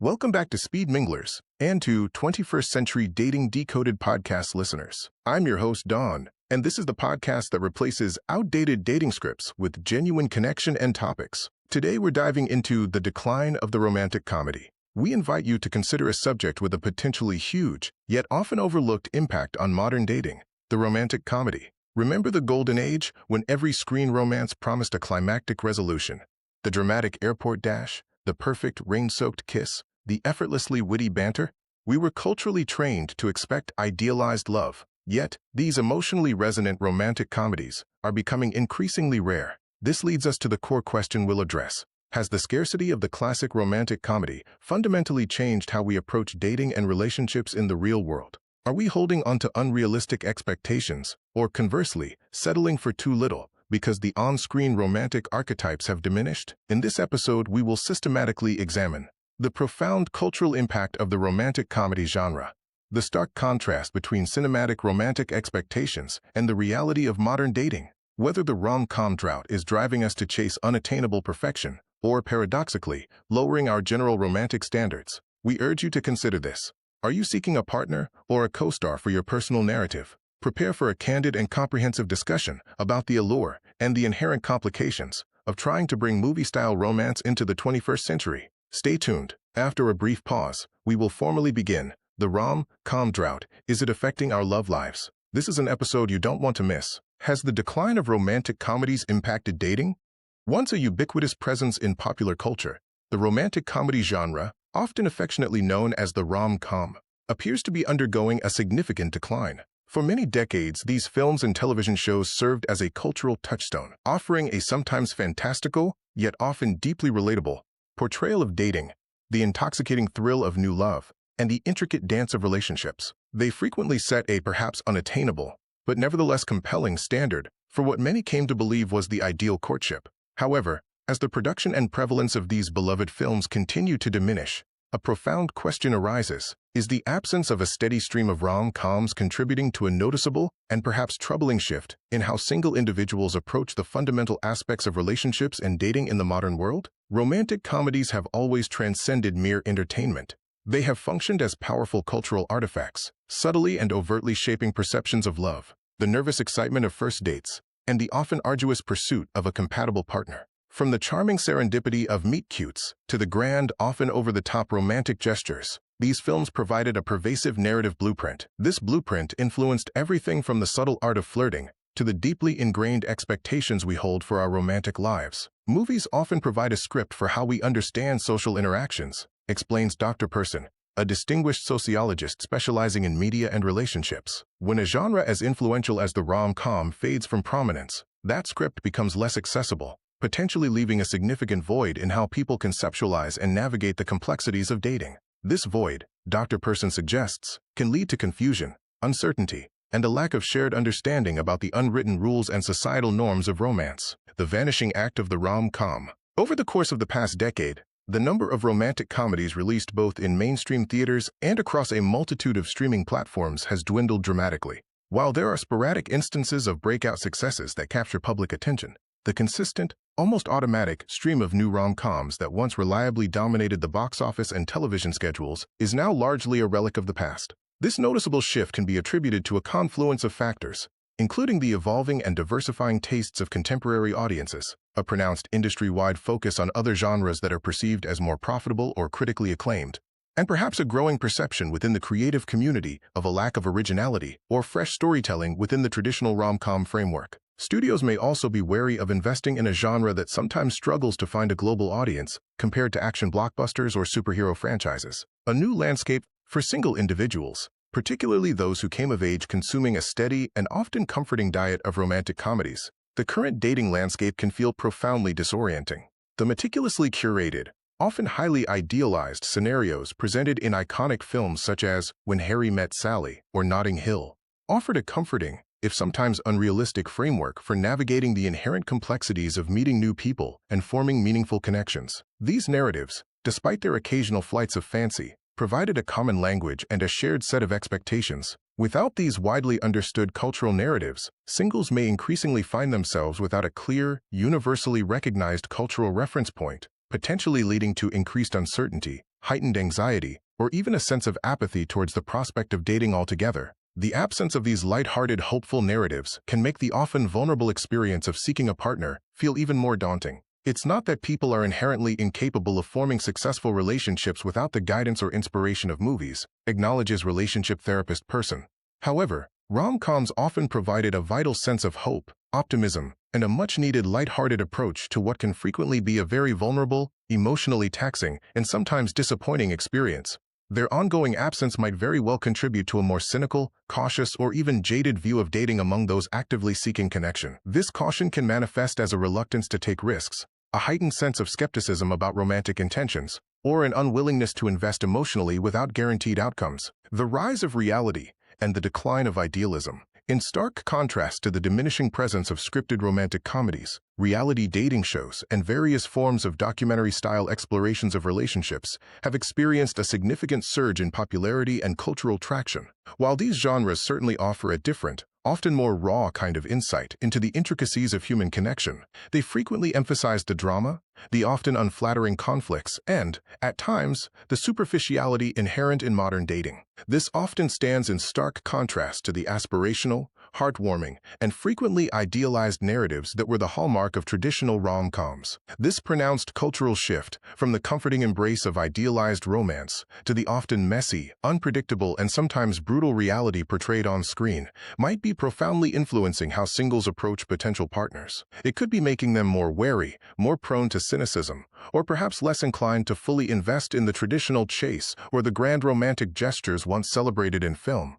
Welcome back to Speed Minglers and to 21st Century Dating Decoded podcast listeners. I'm your host, Dawn, and this is the podcast that replaces outdated dating scripts with genuine connection and topics. Today, we're diving into the decline of the romantic comedy. We invite you to consider a subject with a potentially huge, yet often overlooked impact on modern dating, the romantic comedy. Remember the golden age when every screen romance promised a climactic resolution? The dramatic airport dash, the perfect rain-soaked kiss, the effortlessly witty banter? We were culturally trained to expect idealized love, yet these emotionally resonant romantic comedies are becoming increasingly rare. This leads us to the core question we'll address. Has the scarcity of the classic romantic comedy fundamentally changed how we approach dating and relationships in the real world? Are we holding onto unrealistic expectations, or conversely, settling for too little because the on-screen romantic archetypes have diminished? In this episode, we will systematically examine the profound cultural impact of the romantic comedy genre, the stark contrast between cinematic romantic expectations and the reality of modern dating, whether the rom-com drought is driving us to chase unattainable perfection or, paradoxically, lowering our general romantic standards. We urge you to consider this. Are you seeking a partner or a co-star for your personal narrative? Prepare for a candid and comprehensive discussion about the allure and the inherent complications of trying to bring movie-style romance into the 21st century. Stay tuned. After a brief pause, we will formally begin. The rom-com drought. Is it affecting our love lives? This is an episode you don't want to miss. Has the decline of romantic comedies impacted dating? Once a ubiquitous presence in popular culture, the romantic comedy genre, often affectionately known as the rom-com, appears to be undergoing a significant decline. For many decades, these films and television shows served as a cultural touchstone, offering a sometimes fantastical, yet often deeply relatable, portrayal of dating, the intoxicating thrill of new love, and the intricate dance of relationships. They frequently set a perhaps unattainable, but nevertheless compelling standard for what many came to believe was the ideal courtship. However, as the production and prevalence of these beloved films continue to diminish, a profound question arises. Is the absence of a steady stream of rom-coms contributing to a noticeable and perhaps troubling shift in how single individuals approach the fundamental aspects of relationships and dating in the modern world? Romantic comedies have always transcended mere entertainment. They have functioned as powerful cultural artifacts, subtly and overtly shaping perceptions of love, the nervous excitement of first dates, and the often arduous pursuit of a compatible partner. From the charming serendipity of meet-cutes to the grand, often over-the-top romantic gestures, these films provided a pervasive narrative blueprint. This blueprint influenced everything from the subtle art of flirting to the deeply ingrained expectations we hold for our romantic lives. Movies often provide a script for how we understand social interactions, explains Dr. Person, a distinguished sociologist specializing in media and relationships. When a genre as influential as the rom-com fades from prominence, that script becomes less accessible, potentially leaving a significant void in how people conceptualize and navigate the complexities of dating. This void, Dr. Person suggests, can lead to confusion, uncertainty, and a lack of shared understanding about the unwritten rules and societal norms of romance. The vanishing act of the rom-com. Over the course of the past decade, the number of romantic comedies released both in mainstream theaters and across a multitude of streaming platforms has dwindled dramatically. While there are sporadic instances of breakout successes that capture public attention, the consistent, almost automatic stream of new rom-coms that once reliably dominated the box office and television schedules is now largely a relic of the past. This noticeable shift can be attributed to a confluence of factors, including the evolving and diversifying tastes of contemporary audiences, a pronounced industry-wide focus on other genres that are perceived as more profitable or critically acclaimed, and perhaps a growing perception within the creative community of a lack of originality or fresh storytelling within the traditional rom-com framework. Studios may also be wary of investing in a genre that sometimes struggles to find a global audience compared to action blockbusters or superhero franchises. A new landscape for single individuals, particularly those who came of age consuming a steady and often comforting diet of romantic comedies. The current dating landscape can feel profoundly disorienting. The meticulously curated, often highly idealized scenarios presented in iconic films such as When Harry Met Sally or Notting Hill offered a comforting, if sometimes unrealistic, framework for navigating the inherent complexities of meeting new people and forming meaningful connections. These narratives, despite their occasional flights of fancy, provided a common language and a shared set of expectations. Without these widely understood cultural narratives, singles may increasingly find themselves without a clear, universally recognized cultural reference point, potentially leading to increased uncertainty, heightened anxiety, or even a sense of apathy towards the prospect of dating altogether. The absence of these light-hearted, hopeful narratives can make the often vulnerable experience of seeking a partner feel even more daunting. It's not that people are inherently incapable of forming successful relationships without the guidance or inspiration of movies, acknowledges relationship therapist person. However, rom-coms often provided a vital sense of hope, optimism, and a much-needed light-hearted approach to what can frequently be a very vulnerable, emotionally taxing, and sometimes disappointing experience. Their ongoing absence might very well contribute to a more cynical, cautious, or even jaded view of dating among those actively seeking connection. This caution can manifest as a reluctance to take risks, a heightened sense of skepticism about romantic intentions, or an unwillingness to invest emotionally without guaranteed outcomes. The rise of reality and the decline of idealism. In stark contrast to the diminishing presence of scripted romantic comedies, reality dating shows, and various forms of documentary-style explorations of relationships have experienced a significant surge in popularity and cultural traction. While these genres certainly offer a different, often more raw kind of insight into the intricacies of human connection, they frequently emphasize the drama, the often unflattering conflicts, and, at times, the superficiality inherent in modern dating. This often stands in stark contrast to the aspirational, heartwarming, and frequently idealized narratives that were the hallmark of traditional rom-coms. This pronounced cultural shift, from the comforting embrace of idealized romance to the often messy, unpredictable, and sometimes brutal reality portrayed on screen, might be profoundly influencing how singles approach potential partners. It could be making them more wary, more prone to cynicism, or perhaps less inclined to fully invest in the traditional chase or the grand romantic gestures once celebrated in film.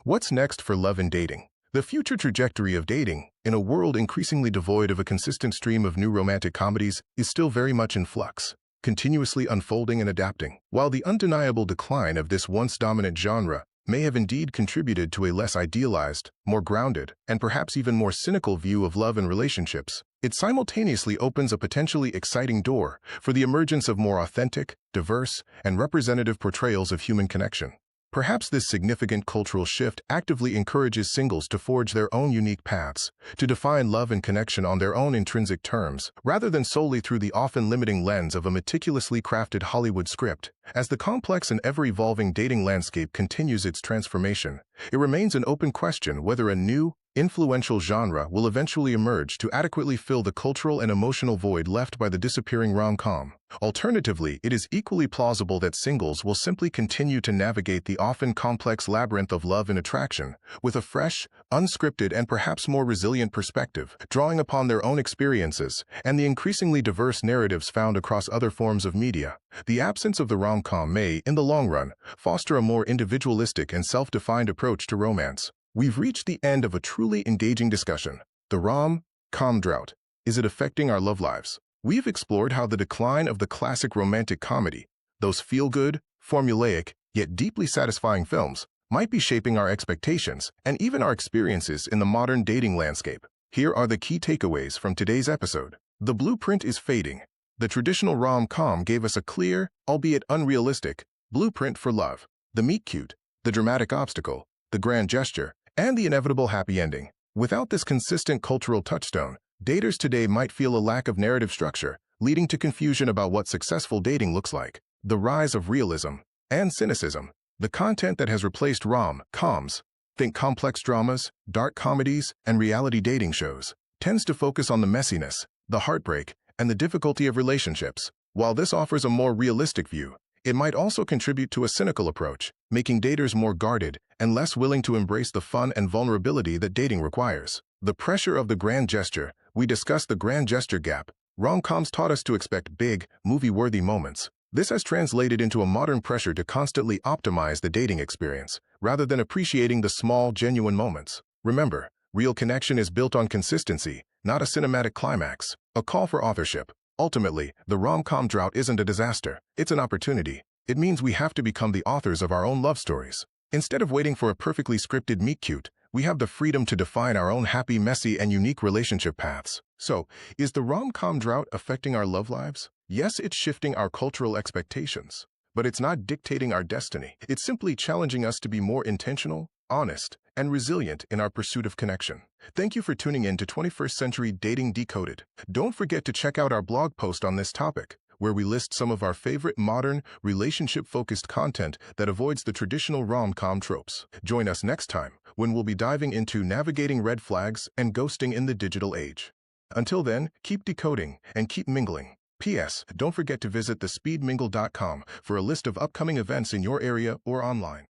What's next for love and dating? The future trajectory of dating, in a world increasingly devoid of a consistent stream of new romantic comedies, is still very much in flux, continuously unfolding and adapting. While the undeniable decline of this once dominant genre may have indeed contributed to a less idealized, more grounded, and perhaps even more cynical view of love and relationships, it simultaneously opens a potentially exciting door for the emergence of more authentic, diverse, and representative portrayals of human connection. Perhaps this significant cultural shift actively encourages singles to forge their own unique paths, to define love and connection on their own intrinsic terms, rather than solely through the often limiting lens of a meticulously crafted Hollywood script. As the complex and ever-evolving dating landscape continues its transformation, it remains an open question whether a new, influential genre will eventually emerge to adequately fill the cultural and emotional void left by the disappearing rom-com. Alternatively, it is equally plausible that singles will simply continue to navigate the often complex labyrinth of love and attraction with a fresh, unscripted, and perhaps more resilient perspective, drawing upon their own experiences and the increasingly diverse narratives found across other forms of media. The absence of the rom-com may, in the long run, foster a more individualistic and self-defined approach to romance. We've reached the end of a truly engaging discussion. The rom-com drought. Is it affecting our love lives? We've explored how the decline of the classic romantic comedy, those feel-good, formulaic, yet deeply satisfying films, might be shaping our expectations and even our experiences in the modern dating landscape. Here are the key takeaways from today's episode. The blueprint is fading. The traditional rom-com gave us a clear, albeit unrealistic, blueprint for love. The meet-cute, the dramatic obstacle, the grand gesture, and the inevitable happy ending. Without this consistent cultural touchstone, daters today might feel a lack of narrative structure, leading to confusion about what successful dating looks like. The rise of realism and cynicism. The content that has replaced rom-coms, think complex dramas, dark comedies, and reality dating shows, tends to focus on the messiness, the heartbreak, and the difficulty of relationships. While this offers a more realistic view, it might also contribute to a cynical approach, making daters more guarded and less willing to embrace the fun and vulnerability that dating requires. The pressure of the grand gesture. We discussed the grand gesture gap. Rom-coms taught us to expect big, movie-worthy moments. This has translated into a modern pressure to constantly optimize the dating experience, rather than appreciating the small, genuine moments. Remember, real connection is built on consistency, not a cinematic climax. A call for authorship. Ultimately, the rom-com drought isn't a disaster, it's an opportunity. It means we have to become the authors of our own love stories. Instead of waiting for a perfectly scripted meet-cute, we have the freedom to define our own happy, messy, and unique relationship paths. So, is the rom-com drought affecting our love lives? Yes, it's shifting our cultural expectations, but it's not dictating our destiny. It's simply challenging us to be more intentional, honest, and resilient in our pursuit of connection. Thank you for tuning in to 21st Century Dating Decoded. Don't forget to check out our blog post on this topic, where we list some of our favorite modern, relationship-focused content that avoids the traditional rom-com tropes. Join us next time when we'll be diving into navigating red flags and ghosting in the digital age. Until then, keep decoding and keep mingling. P.S. Don't forget to visit thespeedmingle.com for a list of upcoming events in your area or online.